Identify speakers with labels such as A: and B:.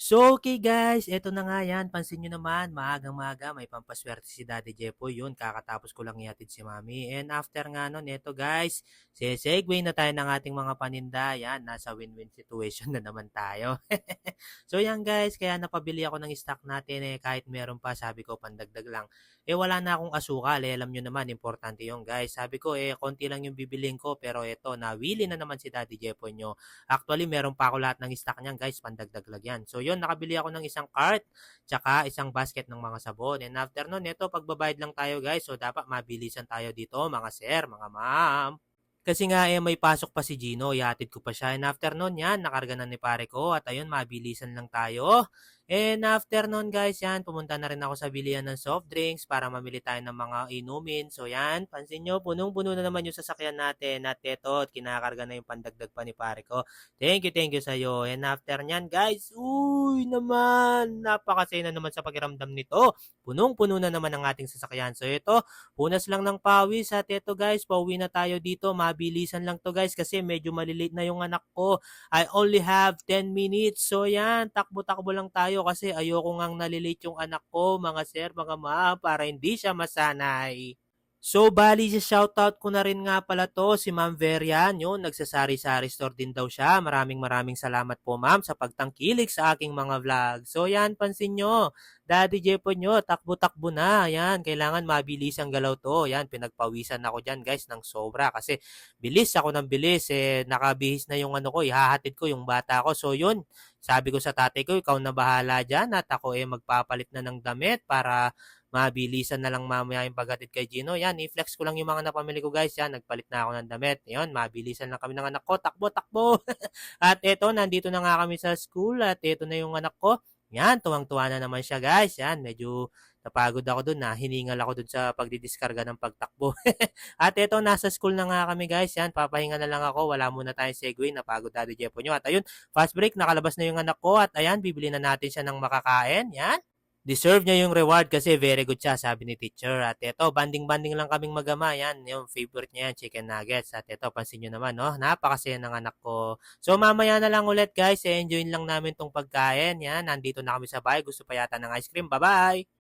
A: So, okay guys, eto na nga yan. Pansin nyo naman, maagang-maaga may pampaswerte si Daddy Jepoy. Yun, kakatapos ko lang ihatid si Mami. And after nga nun, eto guys, segue na tayo ng ating mga paninda. Yan, nasa win-win situation na naman tayo. So yan guys, kaya napabili ako ng stock natin kahit meron pa, sabi ko pandagdag lang. Wala na akong asukal, alam nyo naman, importante yung guys. Sabi ko konti lang yung bibiling ko, pero eto, nawili na naman si Daddy Jepoy nyo. Actually, meron pa ako lahat ng stock niyan, guys. Pandagdag lang yan. So, yun, nakabili ako ng isang cart, tsaka isang basket ng mga sabon. And after nun, ito, pagbabayad lang tayo, guys. So, dapat mabilisan tayo dito, mga sir, mga ma'am. Kasi nga may pasok pa si Gino, ihatid ko pa siya. And after nun yan, nakarga na ni pare ko at ayun, mabilisan lang tayo. And after nun guys, yan, pumunta na rin ako sa bilihan ng soft drinks para mamili tayo ng mga inumin. So yan, pansin nyo, punong-puno na naman yung sasakyan natin at eto, kinakarga na yung pandagdag pa ni pare ko. Thank you sa'yo. And after nyan guys, uy naman, napakasaya na naman sa pakiramdam nito. Punong-puno na naman ang ating sasakyan. So ito, punas lang ng pawis at eto guys, pauwi na tayo dito. Mabilisan lang to guys kasi medyo malilate na yung anak ko. I only have 10 minutes. So yan, takbo-takbo lang tayo kasi ayoko ngang nalilate yung anak ko, mga sir, mga ma, para hindi siya masanay. So, bali sa shoutout ko na rin nga pala to, si Ma'am Verian, yun, nagsasari-sari store din daw siya. Maraming salamat po ma'am sa pagtangkilik sa aking mga vlog. So, yan, pansin nyo, Daddy Jepo nyo, takbo-takbo na, yan, kailangan mabilis ang galaw to. Yan, pinagpawisan ako dyan guys ng sobra kasi bilis ako ng bilis, nakabihis na yung ano ko, ihahatid ko yung bata ko. So, yun, sabi ko sa tatay ko, ikaw na bahala dyan at ako magpapalit na ng damit para mabilisan na lang mamaya yung paghatid kay Gino. Yan, i-flex ko lang yung mga napamili ko guys. Yan, nagpalit na ako ng damit. Yan, mabilisan lang kami ng anak ko. Takbo, takbo. At eto, nandito na nga kami sa school at eto na yung anak ko. Yan, tuwang-tuwa na naman siya guys. Yan, medyo napagod ako dun na hiningal ako dun sa pagdidiskarga ng pagtakbo. At eto, nasa school na nga kami guys. Yan, papahinga na lang ako. Wala muna tayong segue. Napagod Daddy Jepo nyo. At ayun, fast break. Nakalabas na yung anak ko. At ayan, bibili na natin siya ng makakain. Yan. Deserve niya yung reward kasi very good siya, sabi ni teacher. At ito, banding-banding lang kaming magama. Yan, yung favorite niya yan, chicken nuggets. At ito, pansin nyo naman, no? Napakasaya ng anak ko. So, mamaya na lang ulit, guys. Enjoyin lang namin tong pagkain. Yan, nandito na kami sa bahay. Gusto pa yata ng ice cream. Bye-bye!